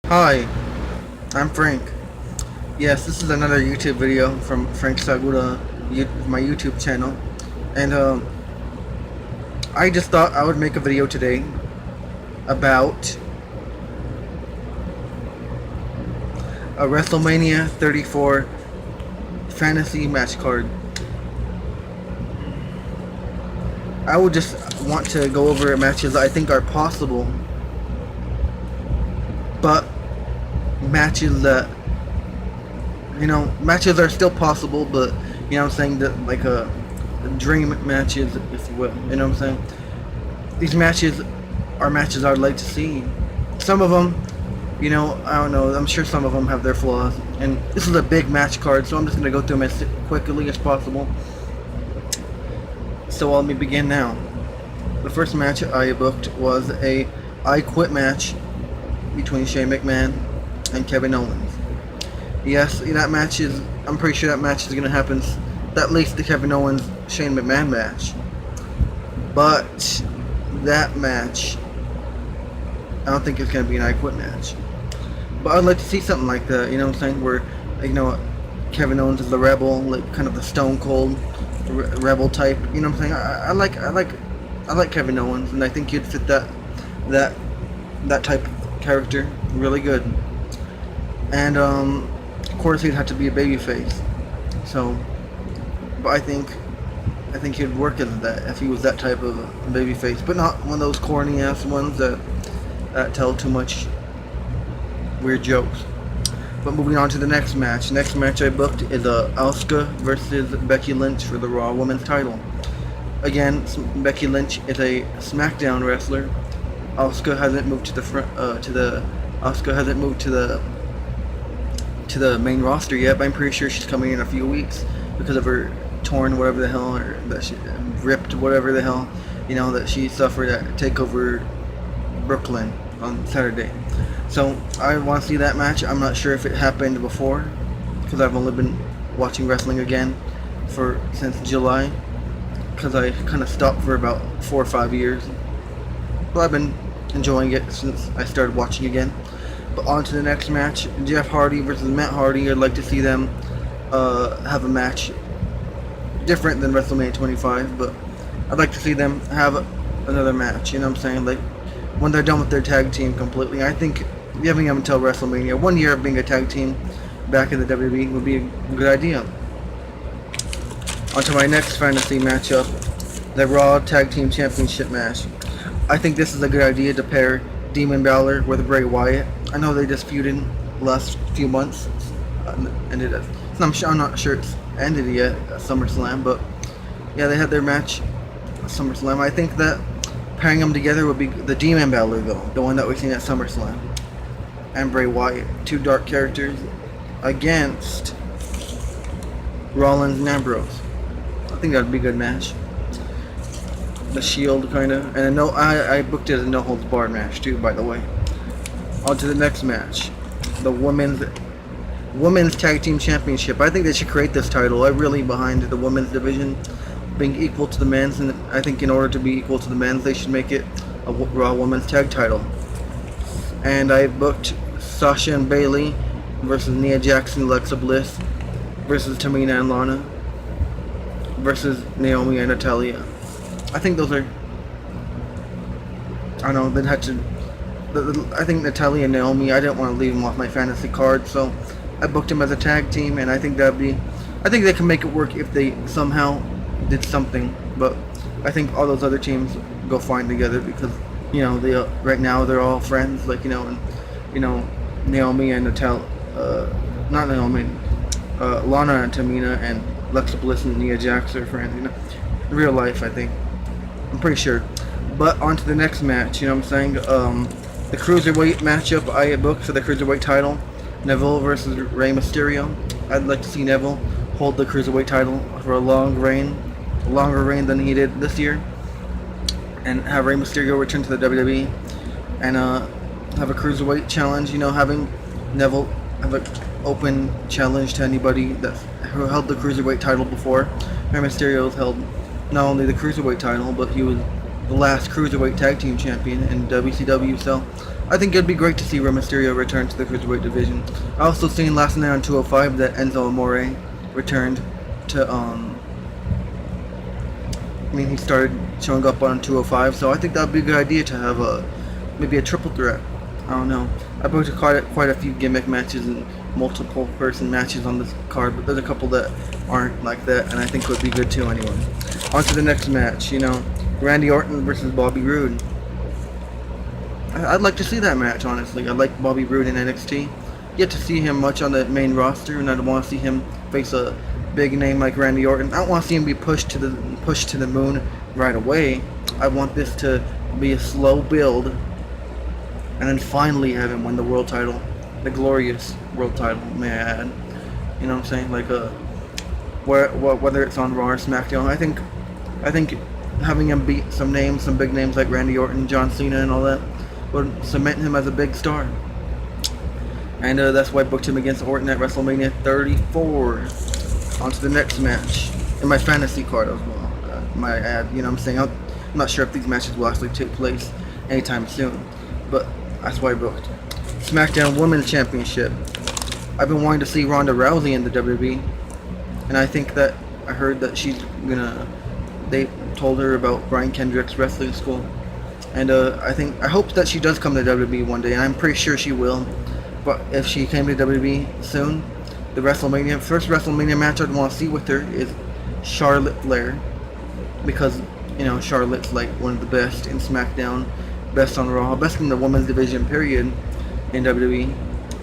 Hi, I'm Frank. Yes, this is another YouTube video from Frank Sagura, my YouTube channel. And I just thought I would make a video today about a WrestleMania 34 fantasy match card. I would just want to go over matches that I think are possible, but matches that, matches are still possible, but, I'm saying that, like, dream matches, if you will, you know what I'm saying? These matches are matches I'd like to see. Some of them, I don't know, I'm sure some of them have their flaws, and this is a big match card, so I'm just going to go through them as quickly as possible. So let me begin now. The first match I booked was a I Quit match between Shane McMahon and Kevin Owens. Yes, that match is, I'm pretty sure that match is going to happen, at least the Kevin Owens Shane McMahon match. But that match, I don't think it's going to be an I Quit match. But I'd like to see something like that, you know what I'm saying, where, Kevin Owens is the rebel, like kind of the Stone Cold rebel type, you know what I'm saying? I like Kevin Owens, and I think he'd fit that type of character really good. And of course he'd have to be a babyface. So, but I think he'd work as that if he was that type of babyface, but not one of those corny ass ones that tell too much weird jokes. But moving on to the next match. Next match I booked is Asuka versus Becky Lynch for the Raw Women's title. Again, Becky Lynch is a SmackDown wrestler. Asuka hasn't moved to the front, Asuka hasn't moved to the main roster yet, but I'm pretty sure she's coming in a few weeks because of her torn whatever the hell, or that she ripped whatever the hell, that she suffered at Takeover Brooklyn on Saturday. So I want to see that match. I'm not sure if it happened before, because I've only been watching wrestling again since July, because I kind of stopped for about 4 or 5 years. But I've been enjoying it since I started watching again. But on to the next match, Jeff Hardy versus Matt Hardy. I'd like to see them have a match different than WrestleMania 25, but I'd like to see them have another match, you know what I'm saying? Like, when they're done with their tag team completely. I think giving them until WrestleMania, 1 year of being a tag team back in the WWE would be a good idea. On to my next fantasy matchup, the Raw Tag Team Championship match. I think this is a good idea to pair Demon Balor with Bray Wyatt. I know they just feuded last few months, I'm not sure it's ended yet at SummerSlam, but yeah, they had their match at SummerSlam. I think that pairing them together would be the Demon Balor, though, the one that we've seen at SummerSlam, and Bray Wyatt, two dark characters, against Rollins and Ambrose. I think that would be a good match. The Shield, kind of, and I booked it as a no holds barred match too, by the way. On to the next match, the women's tag team championship. I think they should create this title. I'm really behind the women's division being equal to the men's, and I think in order to be equal to the men's, they should make it a Raw Women's Tag title. And I booked Sasha and Bayley versus Nia Jax, Alexa Bliss versus Tamina and Lana versus Naomi and Natalya. I think those are, I don't know, they'd have to, I think Natalya and Naomi, I didn't want to leave them off my fantasy card, so I booked them as a tag team, and I think they can make it work if they somehow did something. But I think all those other teams go fine together, because they right now they're all friends, like, and Naomi and not Naomi, Lana and Tamina and Alexa Bliss and Nia Jax are friends, in real life, I think. I'm pretty sure. But on to the next match, you know what I'm saying? The Cruiserweight matchup I booked for the Cruiserweight title, Neville versus Rey Mysterio. I'd like to see Neville hold the Cruiserweight title for a longer reign than he did this year, and have Rey Mysterio return to the WWE, and have a Cruiserweight challenge, having Neville have an open challenge to anybody who held the Cruiserweight title before. Rey Mysterio's held not only the Cruiserweight title, but he was the last Cruiserweight Tag Team Champion in WCW, so I think it'd be great to see Rey Mysterio return to the cruiserweight division. I also seen last night on 205 that Enzo Amore returned to he started showing up on 205, so I think that'd be a good idea to have maybe a triple threat. I don't know. I booked quite a few gimmick matches and multiple person matches on this card, but there's a couple that aren't like that, and I think would be good too anyway. On to the next match, Randy Orton versus Bobby Roode. I'd like to see that match, honestly. I like Bobby Roode in NXT. Get to see him much on the main roster, and I'd want to see him face a big name like Randy Orton. I don't want to see him be pushed to the moon right away. I want this to be a slow build, and then finally have him win the world title, the glorious world title, may I add. You know what I'm saying? Like whether it's on Raw or SmackDown, I think having him beat some big names like Randy Orton, John Cena, and all that would cement him as a big star. And that's why I booked him against Orton at WrestleMania 34. On to the next match in my fantasy card as well. My ad, you know what I'm saying? I'm not sure if these matches will actually take place anytime soon, but that's why I booked. SmackDown Women's Championship. I've been wanting to see Ronda Rousey in the WWE, and I think that I heard that they told her about Brian Kendrick's wrestling school, and I hope that she does come to WWE one day, and I'm pretty sure she will. But if she came to WWE soon, the first WrestleMania match I'd want to see with her is Charlotte Flair, because Charlotte's like one of the best in SmackDown, best on Raw, best in the women's division period in WWE,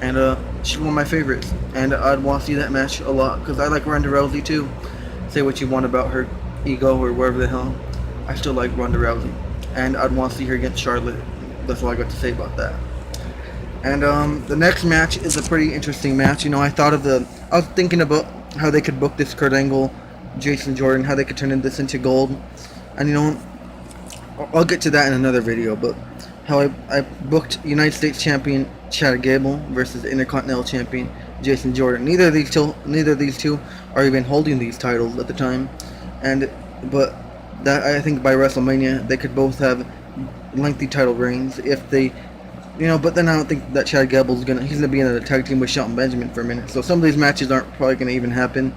and she's one of my favorites, and I'd want to see that match a lot because I like Ronda Rousey too. Say what you want about her ego or whatever the hell, I still like Ronda Rousey, and I'd want to see her against Charlotte. That's all I got to say about that. And the next match is a pretty interesting match. I was thinking about how they could book this Kurt Angle, Jason Jordan, how they could turn this into gold. And I'll get to that in another video, but how I booked United States Champion Chad Gable versus Intercontinental Champion Jason Jordan. Neither of these two are even holding these titles at the time. But that I think by WrestleMania they could both have lengthy title reigns if they but then I don't think that Chad Gable's he's gonna be in a tag team with Shelton Benjamin for a minute. So some of these matches aren't probably gonna even happen.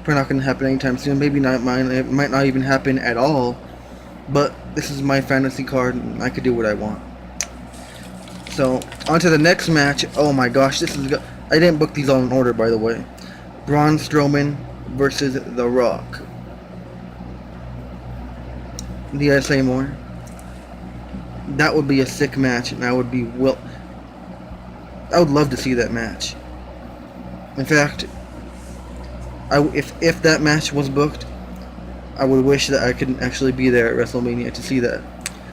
Probably not gonna happen anytime soon. Maybe not mine. It might not even happen at all. But this is my fantasy card, and I could do what I want. So on to the next match. Oh my gosh, I didn't book these all in order, by the way. Braun Strowman versus The Rock. Did I say more? That would be a sick match, and I would love to see that match. In fact, if that match was booked, I would wish that I could actually be there at WrestleMania to see that.